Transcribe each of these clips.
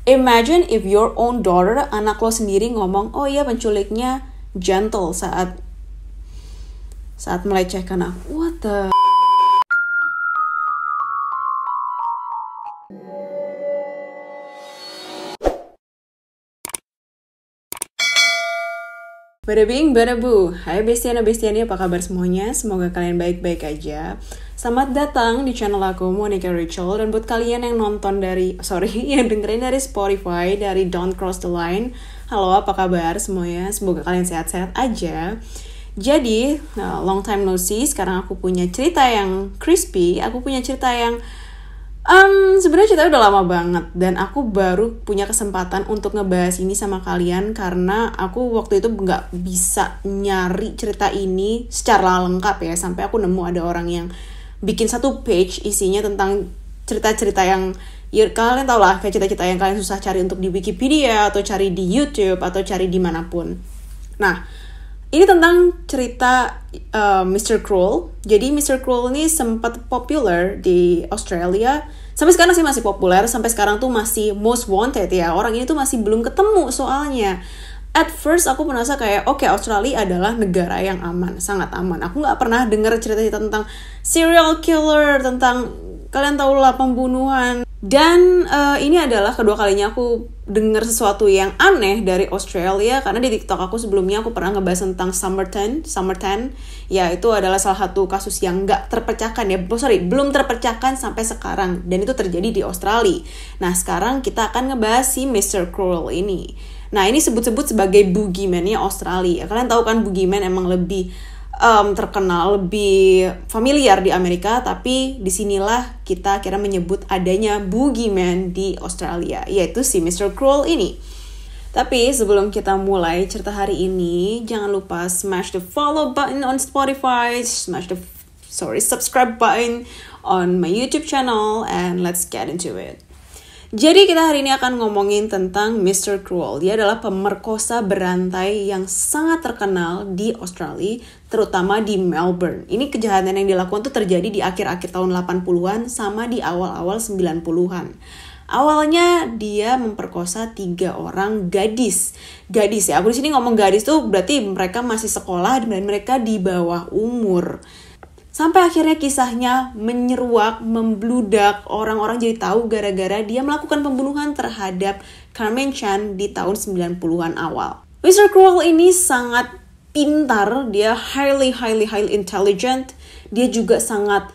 Imagine if your own daughter, anak lo sendiri ngomong, oh iya penculiknya gentle saat melecehkan aku. What the... Bada bing, bada bu. Hai bestiana-bestiani, apa kabar semuanya? Semoga kalian baik-baik aja. Selamat datang di channel aku, Monica Rachel. Dan buat kalian yang nonton yang dengerin dari Spotify, dari Don't Cross the Line, halo, apa kabar semuanya? Semoga kalian sehat-sehat aja. Jadi, long time no see, sekarang aku punya cerita yang crispy. Aku punya cerita yang sebenarnya ceritanya udah lama banget, dan aku baru punya kesempatan untuk ngebahas ini sama kalian karena aku waktu itu nggak bisa nyari cerita ini secara lengkap ya, sampai aku nemu ada orang yang bikin satu page isinya tentang cerita-cerita yang ya kalian tau lah, kayak cerita-cerita yang kalian susah cari untuk di Wikipedia atau cari di YouTube atau cari dimanapun. Nah, ini tentang cerita Mr. Cruel. Jadi Mr. Cruel ini sempat populer di Australia. Sampai sekarang sih masih populer. Sampai sekarang tuh masih most wanted ya. Orang ini tuh masih belum ketemu soalnya. At first aku merasa kayak oke, Australia adalah negara yang aman, sangat aman. Aku gak pernah dengar cerita-cerita tentang serial killer, tentang kalian tahu lah pembunuhan. Dan ini adalah kedua kalinya aku dengar sesuatu yang aneh dari Australia, karena di TikTok aku sebelumnya aku pernah ngebahas tentang Summer 10. Ya, itu adalah salah satu kasus yang nggak terpecahkan ya, belum terpecahkan sampai sekarang, dan itu terjadi di Australia. Nah, sekarang kita akan ngebahas si Mr. Cruel ini. Nah, ini sebut-sebut sebagai boogeyman-nya Australia. Kalian tahu kan boogeyman emang lebih terkenal, lebih familiar di Amerika, tapi disinilah kita kira menyebut adanya boogeyman di Australia, yaitu si Mr. Cruel ini. Tapi sebelum kita mulai cerita hari ini, jangan lupa smash the follow button on Spotify, subscribe button on my YouTube channel, and let's get into it. Jadi kita hari ini akan ngomongin tentang Mr. Cruel. Dia adalah pemerkosa berantai yang sangat terkenal di Australia, terutama di Melbourne. Ini kejahatan yang dilakukan tuh terjadi di akhir-akhir tahun 80-an sama di awal-awal 90-an. Awalnya dia memperkosa 3 orang gadis ya. Aku di sini ngomong gadis tuh berarti mereka masih sekolah dan mereka di bawah umur. Sampai akhirnya kisahnya menyeruak, membludak, orang-orang jadi tahu gara-gara dia melakukan pembunuhan terhadap Carmen Chan di tahun 90-an awal. Mr. Cruel ini sangat pintar, dia highly intelligent, dia juga sangat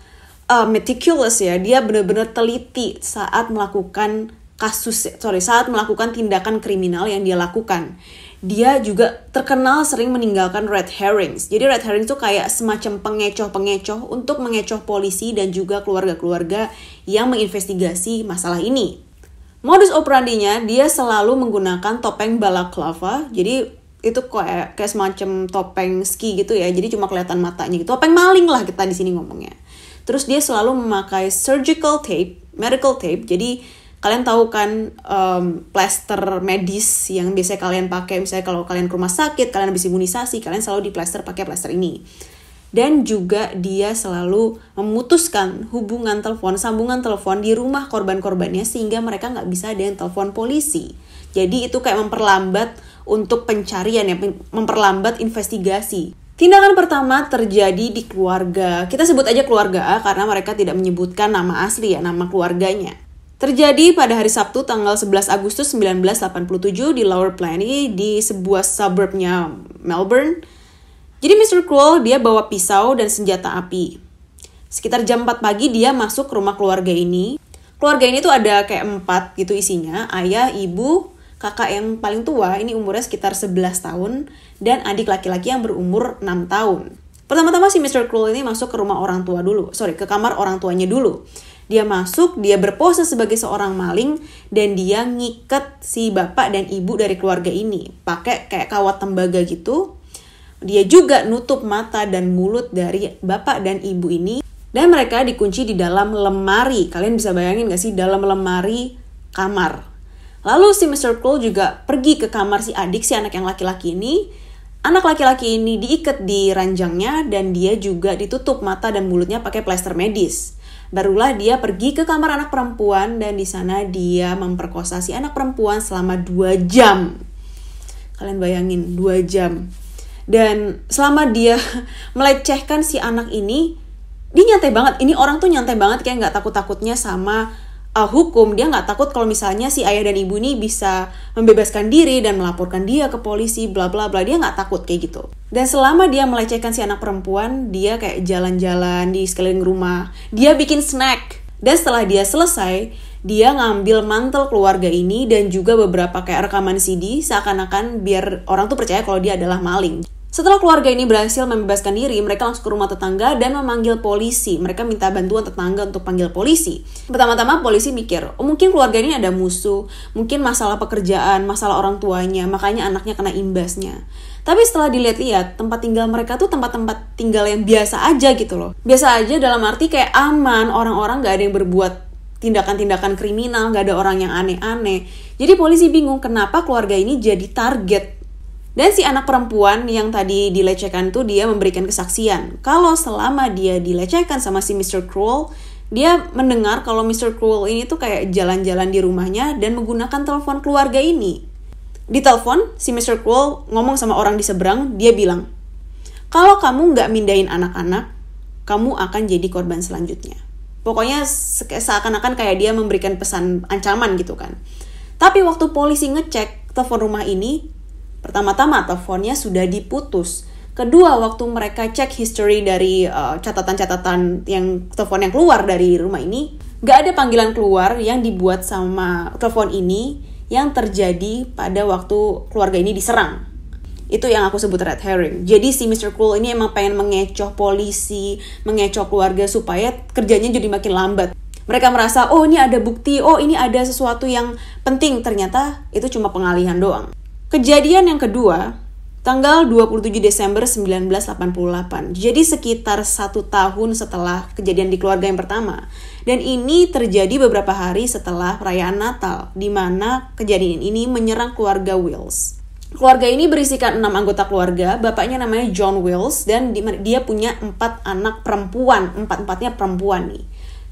meticulous ya, dia benar-benar teliti saat melakukan tindakan kriminal yang dia lakukan. Dia juga terkenal sering meninggalkan red herrings. Jadi red herrings itu kayak semacam pengecoh untuk mengecoh polisi dan juga keluarga-keluarga yang menginvestigasi masalah ini. Modus operandinya, dia selalu menggunakan topeng balaclava. Jadi itu kayak semacam topeng ski gitu ya. Jadi cuma kelihatan matanya gitu. Topeng maling lah kita di sini ngomongnya. Terus dia selalu memakai surgical tape, medical tape. Jadi kalian tahu kan plaster medis yang biasanya kalian pakai, misalnya kalau kalian ke rumah sakit, kalian habis imunisasi, kalian selalu diplaster pakai plaster ini. Dan juga dia selalu memutuskan sambungan telepon di rumah korban-korbannya sehingga mereka nggak bisa ada yang telepon polisi. Jadi itu kayak memperlambat untuk pencarian ya, memperlambat investigasi. Tindakan pertama terjadi di keluarga. Kita sebut aja keluarga A karena mereka tidak menyebutkan nama asli ya, nama keluarganya. Terjadi pada hari Sabtu tanggal 11 Agustus 1987 di Lower Plenty di sebuah suburbnya Melbourne. Jadi Mr. Cruel dia bawa pisau dan senjata api. Sekitar jam 4 pagi dia masuk ke rumah keluarga ini. Keluarga ini tuh ada kayak 4 gitu isinya. Ayah, ibu, kakak yang paling tua, ini umurnya sekitar 11 tahun. Dan adik laki-laki yang berumur 6 tahun. Pertama-tama si Mr. Cruel ini masuk ke ke kamar orang tuanya dulu. Dia masuk, dia berpose sebagai seorang maling, dan dia ngikat si bapak dan ibu dari keluarga ini. Pakai kayak kawat tembaga gitu. Dia juga nutup mata dan mulut dari bapak dan ibu ini. Dan mereka dikunci di dalam lemari. Kalian bisa bayangin gak sih, dalam lemari kamar. Lalu si Mr. Cruel juga pergi ke kamar si adik, si anak yang laki-laki ini. Anak laki-laki ini diikat di ranjangnya, dan dia juga ditutup mata dan mulutnya pakai plaster medis. Barulah dia pergi ke kamar anak perempuan dan di sana dia memperkosa si anak perempuan selama 2 jam. Kalian bayangin 2 jam. Dan selama dia melecehkan si anak ini, dia nyantai banget. Ini orang tuh nyantai banget, kayak gak takut-takutnya sama hukum. Dia gak takut kalau misalnya si ayah dan ibu ini bisa membebaskan diri dan melaporkan dia ke polisi, bla bla bla. Dia gak takut kayak gitu. Dan selama dia melecehkan si anak perempuan, dia kayak jalan-jalan di sekeliling rumah. Dia bikin snack. Dan setelah dia selesai, dia ngambil mantel keluarga ini dan juga beberapa kayak rekaman CD, seakan-akan biar orang tuh percaya kalau dia adalah maling. Setelah keluarga ini berhasil membebaskan diri, mereka langsung ke rumah tetangga dan memanggil polisi. Mereka minta bantuan tetangga untuk panggil polisi. Pertama-tama polisi mikir, mungkin keluarga ini ada musuh, mungkin masalah pekerjaan, masalah orang tuanya, makanya anaknya kena imbasnya. Tapi setelah dilihat-lihat, tempat tinggal mereka tuh tempat-tempat tinggal yang biasa aja gitu loh. Biasa aja dalam arti kayak aman, orang-orang gak ada yang berbuat tindakan-tindakan kriminal, gak ada orang yang aneh-aneh. Jadi polisi bingung kenapa keluarga ini jadi target. Dan si anak perempuan yang tadi dilecehkan tuh dia memberikan kesaksian. Kalau selama dia dilecehkan sama si Mr. Cruel, dia mendengar kalau Mr. Cruel ini tuh kayak jalan-jalan di rumahnya dan menggunakan telepon keluarga ini. Di telepon, si Mr. Cruel ngomong sama orang di seberang, dia bilang, kalau kamu nggak mindahin anak-anak, kamu akan jadi korban selanjutnya. Pokoknya seakan-akan kayak dia memberikan pesan ancaman gitu kan. Tapi waktu polisi ngecek telepon rumah ini, pertama-tama teleponnya sudah diputus. Kedua, waktu mereka cek history dari catatan-catatan yang telepon yang keluar dari rumah ini, gak ada panggilan keluar yang dibuat sama telepon ini yang terjadi pada waktu keluarga ini diserang. Itu yang aku sebut red herring. Jadi si Mr. Cruel ini emang pengen mengecoh polisi, mengecoh keluarga supaya kerjanya jadi makin lambat. Mereka merasa, oh ini ada bukti, oh ini ada sesuatu yang penting. Ternyata itu cuma pengalihan doang. Kejadian yang kedua, tanggal 27 Desember 1988. Jadi sekitar 1 tahun setelah kejadian di keluarga yang pertama. Dan ini terjadi beberapa hari setelah perayaan Natal, di mana kejadian ini menyerang keluarga Wills. Keluarga ini berisikan 6 anggota keluarga, bapaknya namanya John Wills, dan dia punya 4 anak perempuan, 4-empatnya perempuan nih.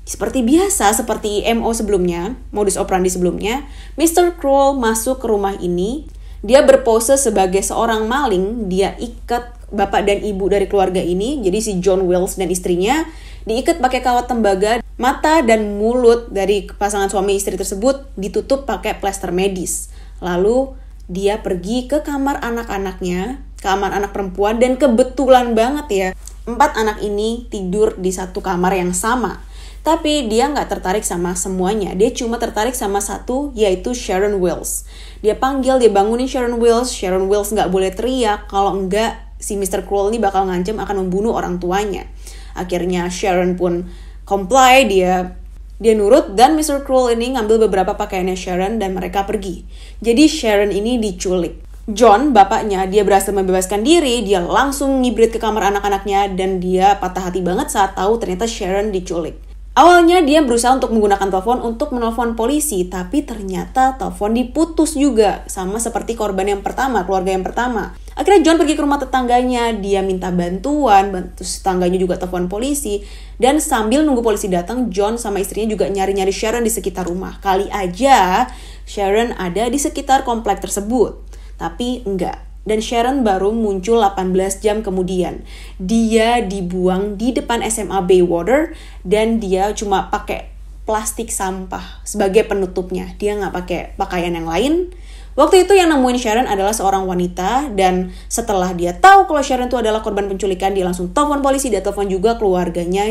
Seperti biasa, seperti MO sebelumnya, modus operandi sebelumnya, Mr. Cruel masuk ke rumah ini. Dia berpose sebagai seorang maling, dia ikat bapak dan ibu dari keluarga ini, jadi si John Wills dan istrinya, diikat pakai kawat tembaga, mata dan mulut dari pasangan suami istri tersebut ditutup pakai plester medis. Lalu dia pergi ke kamar anak-anaknya, kamar anak perempuan, dan kebetulan banget ya, 4 anak ini tidur di satu kamar yang sama. Tapi dia nggak tertarik sama semuanya. Dia cuma tertarik sama satu, yaitu Sharon Wills. Dia panggil, dia bangunin Sharon Wills. Sharon Wills nggak boleh teriak. Kalau enggak, si Mr. Cruel ini bakal ngancam akan membunuh orang tuanya. Akhirnya Sharon pun comply, dia nurut. Dan Mr. Cruel ini ngambil beberapa pakaiannya Sharon dan mereka pergi. Jadi Sharon ini diculik. John, bapaknya, dia berhasil membebaskan diri. Dia langsung ngibrit ke kamar anak-anaknya. Dan dia patah hati banget saat tahu ternyata Sharon diculik. Awalnya dia berusaha untuk menggunakan telepon untuk menelpon polisi, tapi ternyata telepon diputus juga, sama seperti korban yang pertama, keluarga yang pertama. Akhirnya John pergi ke rumah tetangganya, dia minta bantuan, terus tetangganya juga telepon polisi, dan sambil nunggu polisi datang, John sama istrinya juga nyari-nyari Sharon di sekitar rumah. Kali aja Sharon ada di sekitar komplek tersebut, tapi enggak. Dan Sharon baru muncul 18 jam kemudian. Dia dibuang di depan SMA Baywater dan dia cuma pakai plastik sampah sebagai penutupnya. Dia nggak pakai pakaian yang lain. Waktu itu yang nemuin Sharon adalah seorang wanita, dan setelah dia tahu kalau Sharon itu adalah korban penculikan, dia langsung telepon polisi. Dia telepon juga keluarganya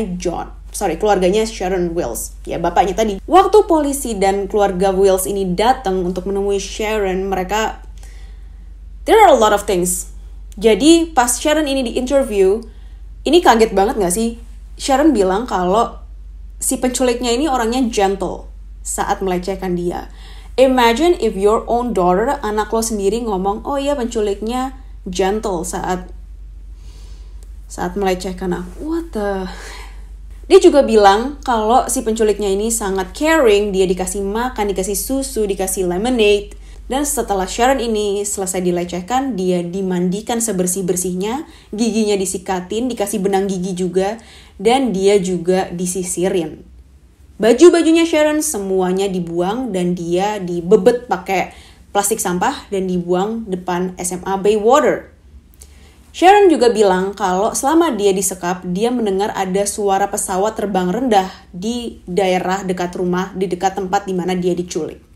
keluarganya Sharon Wills, ya bapaknya tadi. Waktu polisi dan keluarga Wills ini datang untuk menemui Sharon, there are a lot of things. Jadi pas Sharon ini di interview, ini kaget banget gak sih? Sharon bilang kalau si penculiknya ini orangnya gentle saat melecehkan dia. Imagine if your own daughter, anak lo sendiri ngomong, oh iya penculiknya gentle saat melecehkan aku. What the... Dia juga bilang kalau si penculiknya ini sangat caring, dia dikasih makan, dikasih susu, dikasih lemonade. Dan setelah Sharon ini selesai dilecehkan, dia dimandikan sebersih-bersihnya, giginya disikatin, dikasih benang gigi juga, dan dia juga disisirin. Baju-bajunya Sharon semuanya dibuang dan dia dibebet pakai plastik sampah dan dibuang depan SMA Baywater. Sharon juga bilang kalau selama dia disekap, dia mendengar ada suara pesawat terbang rendah di daerah dekat rumah, di dekat tempat di mana dia diculik.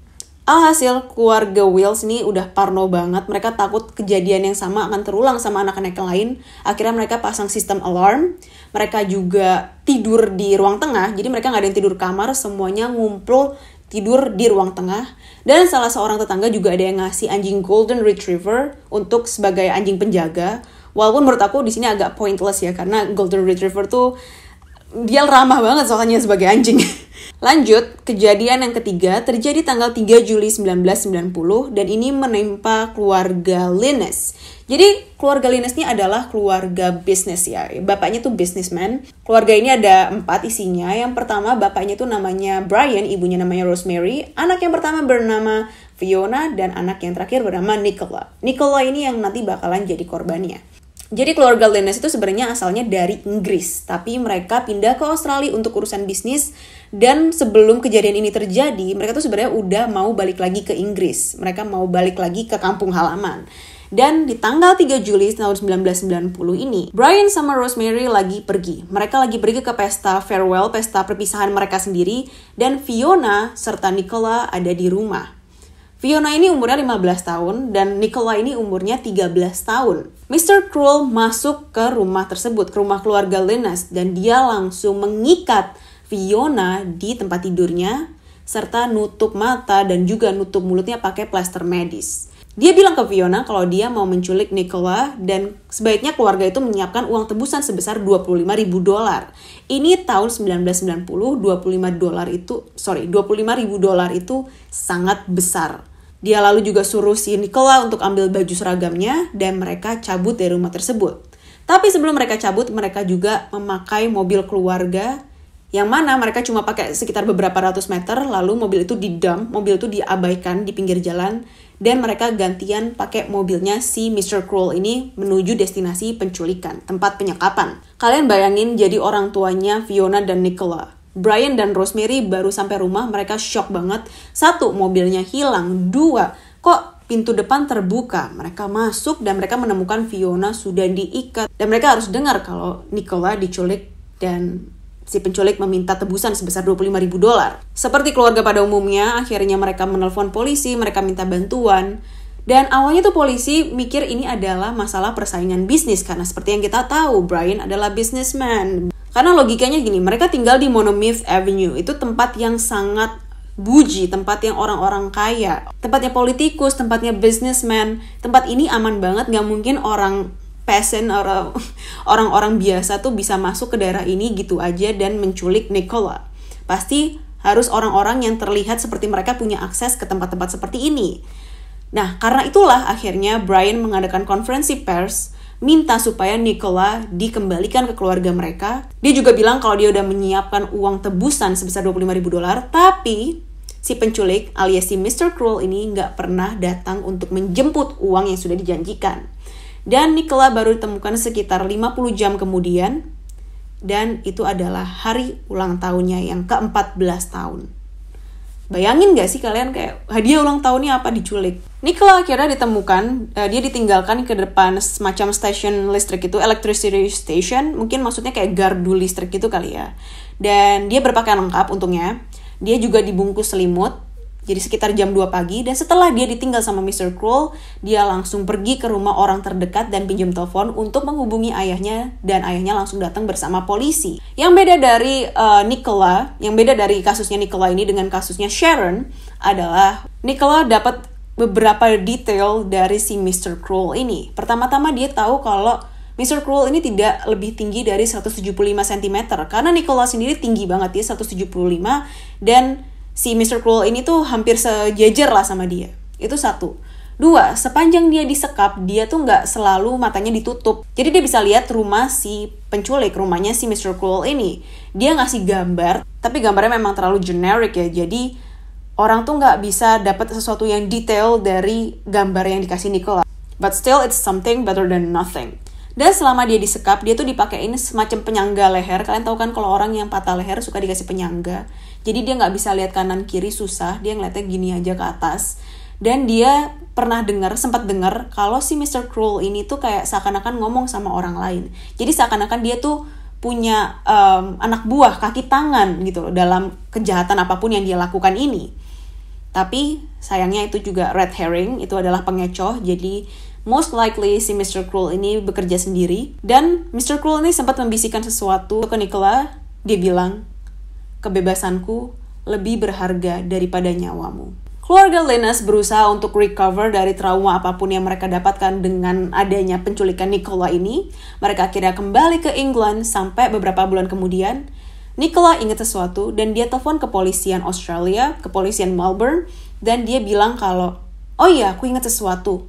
Alhasil, keluarga Wills ini udah parno banget. Mereka takut kejadian yang sama akan terulang sama anak-anak yang lain. Akhirnya mereka pasang sistem alarm. Mereka juga tidur di ruang tengah. Jadi mereka gak ada yang tidur kamar, semuanya ngumpul tidur di ruang tengah. Dan salah seorang tetangga juga ada yang ngasih anjing Golden Retriever untuk sebagai anjing penjaga. Walaupun menurut aku di sini agak pointless ya, karena Golden Retriever tuh dia ramah banget soalnya sebagai anjing. Lanjut, kejadian yang ketiga terjadi tanggal 3 Juli 1990 dan ini menimpa keluarga Linus. Jadi keluarga Linus ini adalah keluarga bisnis ya. Bapaknya tuh businessman. Keluarga ini ada 4 isinya. Yang pertama bapaknya tuh namanya Brian, ibunya namanya Rosemary. Anak yang pertama bernama Fiona dan anak yang terakhir bernama Nicola. Nicola ini yang nanti bakalan jadi korbannya. Jadi keluarga Linus itu sebenarnya asalnya dari Inggris, tapi mereka pindah ke Australia untuk urusan bisnis. Dan sebelum kejadian ini terjadi, mereka tuh sebenarnya udah mau balik lagi ke Inggris. Mereka mau balik lagi ke kampung halaman. Dan di tanggal 3 Juli tahun 1990 ini, Brian sama Rosemary lagi pergi. Mereka lagi pergi ke pesta farewell, pesta perpisahan mereka sendiri. Dan Fiona serta Nicola ada di rumah. Fiona ini umurnya 15 tahun dan Nicola ini umurnya 13 tahun. Mr. Cruel masuk ke rumah tersebut, ke rumah keluarga Linus, dan dia langsung mengikat Fiona di tempat tidurnya serta nutup mata dan juga nutup mulutnya pakai plester medis. Dia bilang ke Fiona kalau dia mau menculik Nicola dan sebaiknya keluarga itu menyiapkan uang tebusan sebesar $25.000. Ini tahun 1990, $25.000 itu sangat besar. Dia lalu juga suruh si Nicola untuk ambil baju seragamnya dan mereka cabut dari rumah tersebut. Tapi sebelum mereka cabut, mereka juga memakai mobil keluarga yang mana mereka cuma pakai sekitar beberapa ratus meter, lalu mobil itu di-dump, mobil itu diabaikan di pinggir jalan, dan mereka gantian pakai mobilnya si Mr. Cruel ini menuju destinasi penculikan, tempat penyekapan. Kalian bayangin jadi orang tuanya Fiona dan Nicola. Brian dan Rosemary baru sampai rumah, mereka shock banget. 1, mobilnya hilang. 2, kok pintu depan terbuka. Mereka masuk dan mereka menemukan Fiona sudah diikat. Dan mereka harus dengar kalau Nicola diculik dan si penculik meminta tebusan sebesar $25.000. Seperti keluarga pada umumnya, akhirnya mereka menelpon polisi, mereka minta bantuan. Dan awalnya tuh polisi mikir ini adalah masalah persaingan bisnis. Karena seperti yang kita tahu, Brian adalah businessman. Karena logikanya gini, mereka tinggal di Monomyth Avenue. Itu tempat yang sangat buji, tempat yang orang-orang kaya. Tempatnya politikus, tempatnya businessman. Tempat ini aman banget, gak mungkin orang peasant, orang-orang biasa tuh bisa masuk ke daerah ini gitu aja dan menculik Nicola. Pasti harus orang-orang yang terlihat seperti mereka punya akses ke tempat-tempat seperti ini. Nah, karena itulah akhirnya Brian mengadakan konferensi pers, minta supaya Nicola dikembalikan ke keluarga mereka. Dia juga bilang kalau dia udah menyiapkan uang tebusan sebesar $25.000, tapi si penculik alias si Mr. Cruel ini nggak pernah datang untuk menjemput uang yang sudah dijanjikan. Dan Nicola baru ditemukan sekitar 50 jam kemudian, dan itu adalah hari ulang tahunnya yang ke-14 tahun. Bayangin gak sih kalian kayak hadiah ulang tahunnya apa diculik? Nicola akhirnya ditemukan, dia ditinggalkan ke depan semacam stasiun listrik itu, electricity station, mungkin maksudnya kayak gardu listrik gitu kali ya. Dan dia berpakaian lengkap untungnya, dia juga dibungkus selimut, jadi sekitar jam 2 pagi, dan setelah dia ditinggal sama Mr. Cruel, dia langsung pergi ke rumah orang terdekat dan pinjam telepon untuk menghubungi ayahnya, dan ayahnya langsung datang bersama polisi. Yang beda dari Nicola, yang beda dari kasusnya Nicola ini dengan kasusnya Sharon, adalah Nicola dapat beberapa detail dari si Mr. Cruel ini. Pertama-tama dia tahu kalau Mr. Cruel ini tidak lebih tinggi dari 175 cm, karena Nicola sendiri tinggi banget, dia 175, dan si Mr. Cruel ini tuh hampir sejajar lah sama dia. Itu 1. 2, sepanjang dia disekap, dia tuh nggak selalu matanya ditutup. Jadi dia bisa lihat rumah si penculik, rumahnya si Mr. Cruel ini. Dia ngasih gambar, tapi gambarnya memang terlalu generic ya. Jadi orang tuh nggak bisa dapat sesuatu yang detail dari gambar yang dikasih Nicola. But still it's something better than nothing. Dan selama dia disekap, dia tuh dipakein semacam penyangga leher. Kalian tahu kan kalau orang yang patah leher suka dikasih penyangga. Jadi dia nggak bisa lihat kanan kiri, susah, dia ngeliatnya gini aja ke atas. Dan dia sempat dengar kalau si Mr. Cruel ini tuh kayak seakan-akan ngomong sama orang lain. Jadi seakan-akan dia tuh punya anak buah, kaki tangan gitu loh dalam kejahatan apapun yang dia lakukan ini. Tapi sayangnya itu juga red herring, itu adalah pengecoh. Jadi most likely si Mr. Cruel ini bekerja sendiri. Dan Mr. Cruel ini sempat membisikkan sesuatu ke Nicola. Dia bilang, kebebasanku lebih berharga daripada nyawamu. Keluarga Linus berusaha untuk recover dari trauma apapun yang mereka dapatkan dengan adanya penculikan Nicola ini. Mereka akhirnya kembali ke England sampai beberapa bulan kemudian. Nicola ingat sesuatu dan dia telepon kepolisian Australia, kepolisian Melbourne, dan dia bilang kalau, oh iya, aku ingat sesuatu.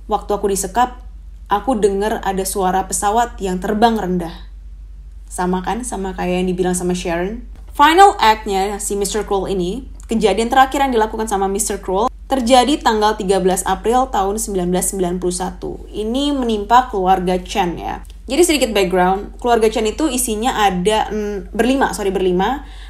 Waktu aku disekap, aku dengar ada suara pesawat yang terbang rendah. Sama kan? Sama kayak yang dibilang sama Sharon. Final act-nya si Mr. Cruel ini, kejadian terakhir yang dilakukan sama Mr. Cruel terjadi tanggal 13 April tahun 1991. Ini menimpa keluarga Chen ya. Jadi sedikit background, keluarga Chen itu isinya ada berlima.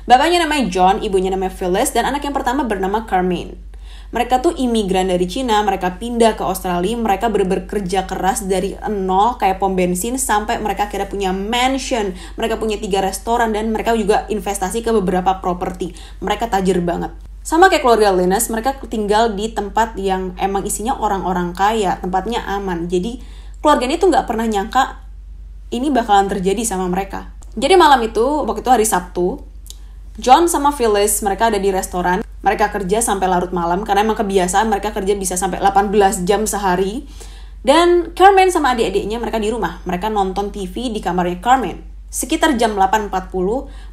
Bapaknya namanya John, ibunya namanya Phyllis, dan anak yang pertama bernama Carmine. Mereka tuh imigran dari Cina, mereka pindah ke Australia, mereka bekerja keras dari nol kayak pom bensin sampai mereka akhirnya punya mansion, mereka punya 3 restoran, dan mereka juga investasi ke beberapa properti. Mereka tajir banget. Sama kayak keluarga Linus, mereka tinggal di tempat yang emang isinya orang-orang kaya, tempatnya aman. Jadi keluarga ini tuh gak pernah nyangka ini bakalan terjadi sama mereka. Jadi malam itu, waktu itu hari Sabtu, John sama Phyllis, mereka ada di restoran. Mereka kerja sampai larut malam, karena emang kebiasaan mereka kerja bisa sampai 18 jam sehari. Dan Carmen sama adik-adiknya mereka di rumah. Mereka nonton TV di kamarnya Carmen. Sekitar jam 8.40,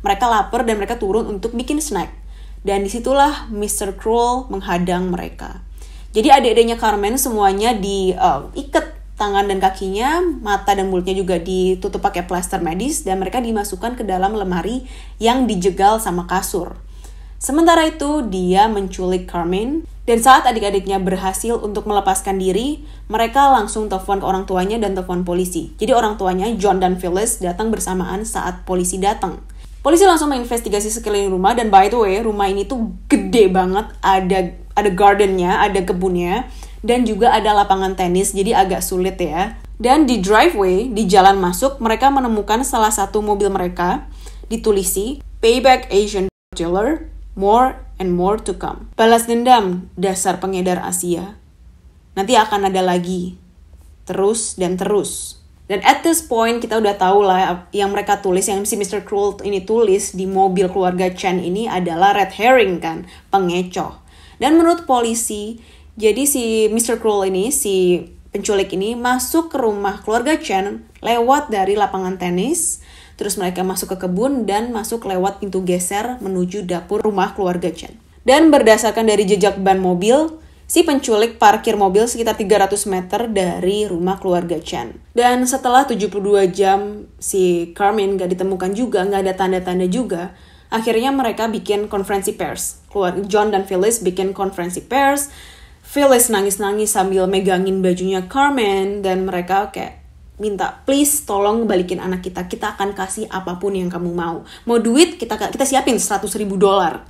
mereka lapar dan mereka turun untuk bikin snack. Dan disitulah Mr. Cruel menghadang mereka. Jadi adik-adiknya Carmen semuanya diikat tangan dan kakinya, mata dan mulutnya juga ditutup pakai plaster medis, dan mereka dimasukkan ke dalam lemari yang dijegal sama kasur. Sementara itu, dia menculik Carmen, dan saat adik-adiknya berhasil untuk melepaskan diri, mereka langsung telepon ke orang tuanya dan telepon polisi. Jadi orang tuanya, John dan Phyllis, datang bersamaan saat polisi datang. Polisi langsung menginvestigasi sekeliling rumah, dan by the way, rumah ini tuh gede banget, ada gardennya, ada kebunnya, dan juga ada lapangan tenis, jadi agak sulit ya. Dan di driveway, di jalan masuk, mereka menemukan salah satu mobil mereka, ditulisi, Payback Asian Dealer, More and more to come. Balas dendam, dasar pengedar Asia. Nanti akan ada lagi. Terus dan terus. Dan at this point kita udah tahu lah yang mereka tulis, yang si Mr. Cruel ini tulis di mobil keluarga Chen ini adalah red herring kan, pengecoh. Dan menurut polisi, jadi si Mr. Cruel ini, si penculik ini masuk ke rumah keluarga Chen lewat dari lapangan tenis. Terus mereka masuk ke kebun dan masuk lewat pintu geser menuju dapur rumah keluarga Chen. Dan berdasarkan dari jejak ban mobil, si penculik parkir mobil sekitar 300 meter dari rumah keluarga Chen. Dan setelah 72 jam si Carmen gak ditemukan juga, gak ada tanda-tanda juga, akhirnya mereka bikin konferensi pers. John dan Phyllis bikin konferensi pers. Phyllis nangis-nangis sambil megangin bajunya Carmen, dan mereka kayak minta, please tolong balikin anak kita akan kasih apapun yang kamu mau duit kita siapin $100,000.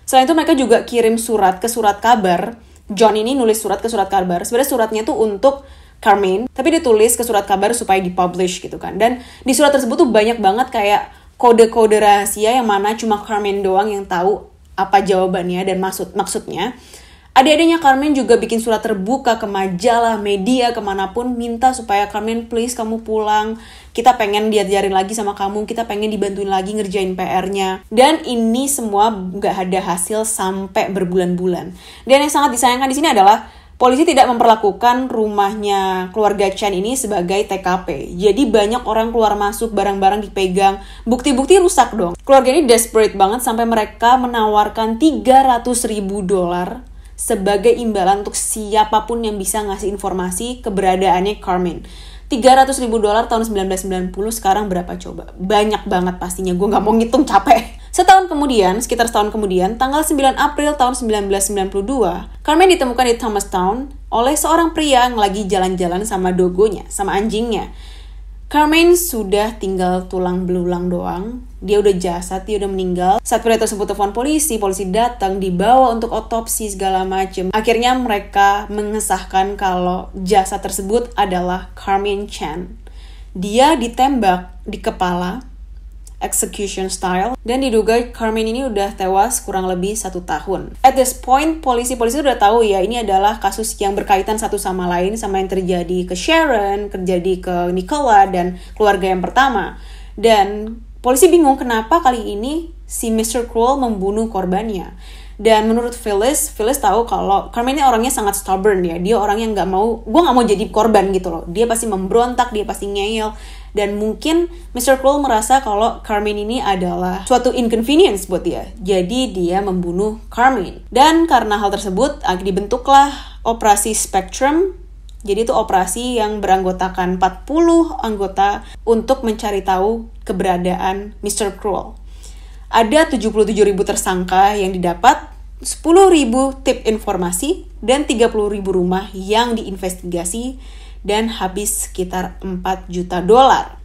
Selain itu mereka juga kirim surat ke surat kabar. John ini nulis surat ke surat kabar, sebenarnya suratnya tuh untuk Carmen, tapi ditulis ke surat kabar supaya dipublish gitu kan. Dan di surat tersebut tuh banyak banget kayak kode-kode rahasia yang mana cuma Carmen doang yang tahu apa jawabannya dan maksudnya. Adik-adiknya Carmen juga bikin surat terbuka ke majalah, media, kemanapun, minta supaya Carmen please kamu pulang. Kita pengen diajarin lagi sama kamu, kita pengen dibantuin lagi ngerjain PR-nya. Dan ini semua gak ada hasil sampai berbulan-bulan. Dan yang sangat disayangkan di sini adalah polisi tidak memperlakukan rumahnya keluarga Chen ini sebagai TKP. Jadi banyak orang keluar masuk, barang-barang dipegang, bukti-bukti rusak dong. Keluarga ini desperate banget sampai mereka menawarkan $300,000 sebagai imbalan untuk siapapun yang bisa ngasih informasi keberadaannya Carmen. $300,000 tahun 1990, sekarang berapa coba? Banyak banget pastinya, gue gak mau ngitung, capek. Sekitar setahun kemudian, tanggal 9 April tahun 1992, Carmen ditemukan di Thomastown oleh seorang pria yang lagi jalan-jalan sama dogonya, sama anjingnya. Carmaine sudah tinggal tulang belulang doang. Dia udah jasad, dia udah meninggal. Saat pria tersebut telepon polisi datang, dibawa untuk otopsi segala macem. Akhirnya mereka mengesahkan kalau jasad tersebut adalah Carmaine Chen. Dia ditembak di kepala, execution style, dan diduga Carmaine ini udah tewas kurang lebih 1 tahun. At this point, polisi udah tahu ya, ini adalah kasus yang berkaitan satu sama lain, sama yang terjadi ke Sharon, terjadi ke Nicola, dan keluarga yang pertama. Dan polisi bingung kenapa kali ini si Mr. Cruel membunuh korbannya. Dan menurut Phyllis tahu kalau Carmaine ini orangnya sangat stubborn ya. Dia orang yang gue gak mau jadi korban gitu loh. Dia pasti memberontak, dia pasti ngeyel. Dan mungkin Mr. Cruel merasa kalau Carmaine ini adalah suatu inconvenience buat dia. Jadi dia membunuh Carmaine. Dan karena hal tersebut, dibentuklah operasi Spectrum. Jadi itu operasi yang beranggotakan 40 anggota untuk mencari tahu keberadaan Mr. Cruel. Ada 77.000 tersangka yang didapat, 10.000 tip informasi, dan 30.000 rumah yang diinvestigasi, dan habis sekitar $4 juta.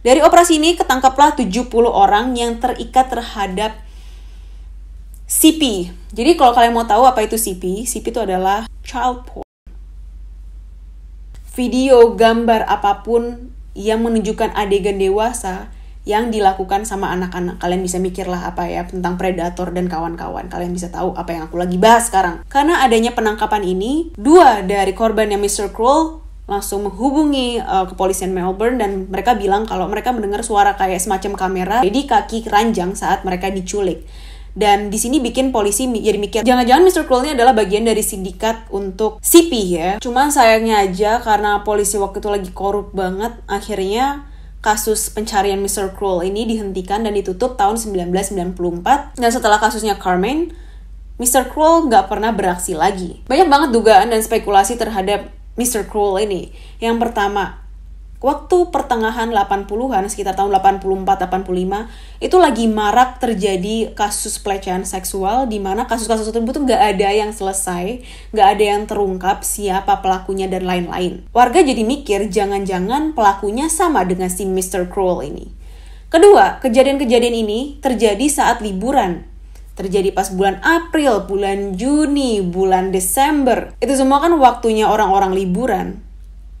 Dari operasi ini ketangkaplah 70 orang yang terikat terhadap CP. Jadi kalau kalian mau tahu apa itu CP itu adalah child porn. Video, gambar, apapun yang menunjukkan adegan dewasa yang dilakukan sama anak-anak. Kalian bisa mikirlah apa ya tentang predator dan kawan-kawan. Kalian bisa tahu apa yang aku lagi bahas sekarang. Karena adanya penangkapan ini, 2 dari korbannya Mr. Cruel langsung menghubungi kepolisian Melbourne, dan mereka bilang kalau mereka mendengar suara kayak semacam kamera di kaki ranjang saat mereka diculik. Dan di sini bikin polisi jadi mikir, jangan-jangan Mr. Cruel ini adalah bagian dari sindikat untuk CP ya. Cuman sayangnya aja karena polisi waktu itu lagi korup banget, akhirnya kasus pencarian Mr. Cruel ini dihentikan dan ditutup tahun 1994. Dan setelah kasusnya Carmaine, Mr. Cruel nggak pernah beraksi lagi. Banyak banget dugaan dan spekulasi terhadap Mr. Cruel ini. Yang pertama, waktu pertengahan 80-an, sekitar tahun 84-85, itu lagi marak terjadi kasus pelecehan seksual, di mana kasus-kasus tersebut tuh nggak ada yang selesai, nggak ada yang terungkap siapa pelakunya dan lain-lain. Warga jadi mikir, jangan-jangan pelakunya sama dengan si Mr. Cruel ini. Kedua, kejadian-kejadian ini terjadi saat liburan. Terjadi pas bulan April, bulan Juni, bulan Desember. Itu semua kan waktunya orang-orang liburan.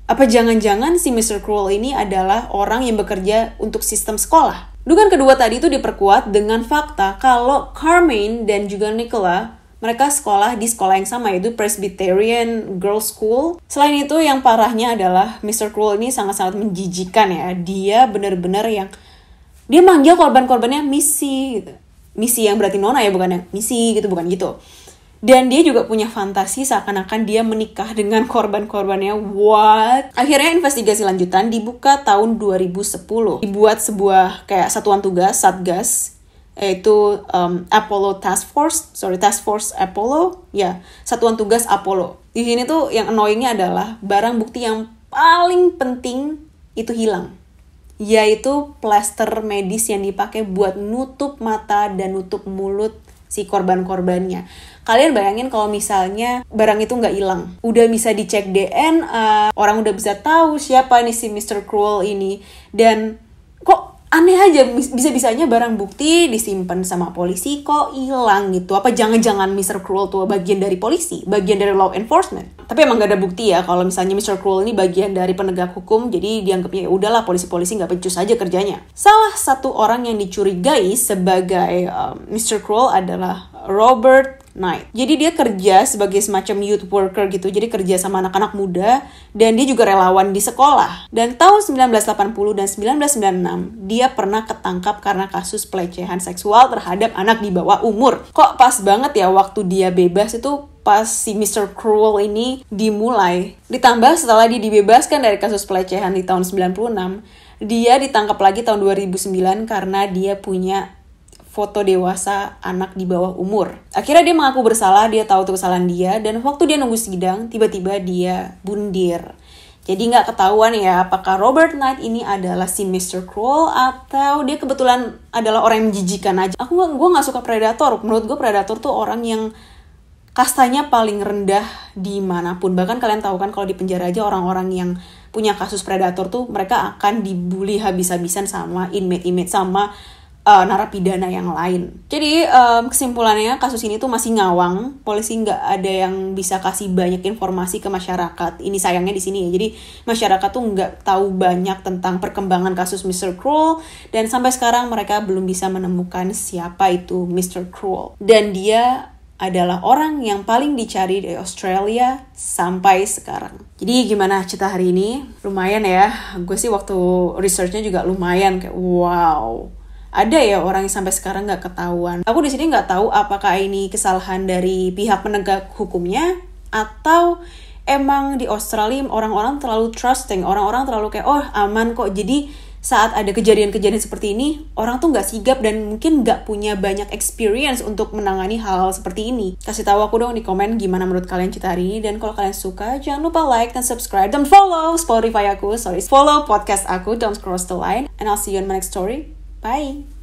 Apa jangan-jangan si Mr. Cruel ini adalah orang yang bekerja untuk sistem sekolah? Dugaan kedua tadi itu diperkuat dengan fakta kalau Carmaine dan juga Nicola, mereka sekolah di sekolah yang sama, yaitu Presbyterian Girls School. Selain itu, yang parahnya adalah Mr. Cruel ini sangat-sangat menjijikan ya. Dia benar-benar yang dia manggil korban-korbannya Missy gitu. Missy yang berarti nona ya, bukan yang Missy gitu, bukan gitu. Dan dia juga punya fantasi seakan-akan dia menikah dengan korban-korbannya. What? Akhirnya investigasi lanjutan dibuka tahun 2010. Dibuat sebuah kayak satuan tugas, Satgas, yaitu Task Force Apollo. Ya, satuan tugas Apollo. Di sini tuh yang annoyingnya adalah barang bukti yang paling penting itu hilang. Yaitu plester medis yang dipakai buat nutup mata dan nutup mulut si korban-korbannya. Kalian bayangin kalau misalnya barang itu nggak hilang. Udah bisa dicek DNA, orang udah bisa tahu siapa nih si Mr. Cruel ini. Dan kok aneh aja, bisa-bisanya barang bukti disimpan sama polisi kok hilang gitu. Apa jangan-jangan Mr. Cruel tuh bagian dari polisi, bagian dari law enforcement? Tapi emang gak ada bukti ya kalau misalnya Mr. Cruel ini bagian dari penegak hukum, jadi dianggapnya ya udahlah polisi-polisi nggak becus aja kerjanya. Salah satu orang yang dicurigai sebagai Mr. Cruel adalah Robert Knight. Jadi dia kerja sebagai semacam youth worker gitu, jadi kerja sama anak-anak muda, dan dia juga relawan di sekolah. Dan tahun 1980 dan 1996, dia pernah ketangkap karena kasus pelecehan seksual terhadap anak di bawah umur. Kok pas banget ya waktu dia bebas itu pas si Mr. Cruel ini dimulai. Ditambah setelah dia dibebaskan dari kasus pelecehan di tahun 96, dia ditangkap lagi tahun 2009 karena dia punya foto dewasa anak di bawah umur. Akhirnya dia mengaku bersalah, dia tahu itu kesalahan dia, dan waktu dia nunggu sidang, tiba-tiba dia bundir. Jadi nggak ketahuan ya apakah Robert Knight ini adalah si Mr. Cruel atau dia kebetulan adalah orang yang menjijikan aja. Gue nggak suka predator. Menurut gue predator tuh orang yang kastanya paling rendah dimanapun. Bahkan kalian tahu kan kalau di penjara aja orang-orang yang punya kasus predator tuh mereka akan dibully habis-habisan sama inmate sama narapidana yang lain. Jadi kesimpulannya kasus ini tuh masih ngawang, polisi nggak ada yang bisa kasih banyak informasi ke masyarakat. Ini sayangnya di sini ya. Jadi masyarakat tuh nggak tahu banyak tentang perkembangan kasus Mr. Cruel, dan sampai sekarang mereka belum bisa menemukan siapa itu Mr. Cruel. Dan dia adalah orang yang paling dicari di Australia sampai sekarang. Jadi gimana cerita hari ini? Lumayan ya. Gue sih waktu researchnya juga lumayan kayak wow. Ada ya orang yang sampai sekarang nggak ketahuan. Aku di sini nggak tahu apakah ini kesalahan dari pihak penegak hukumnya atau emang di Australia orang-orang terlalu trusting, orang-orang terlalu kayak oh aman kok. Jadi saat ada kejadian-kejadian seperti ini, orang tuh nggak sigap dan mungkin nggak punya banyak experience untuk menangani hal-hal seperti ini. Kasih tahu aku dong di komen gimana menurut kalian cerita hari ini, dan kalau kalian suka jangan lupa like dan subscribe dan follow Spotify aku, follow podcast aku Don't Cross the Line, and I'll see you in my next story. Bye!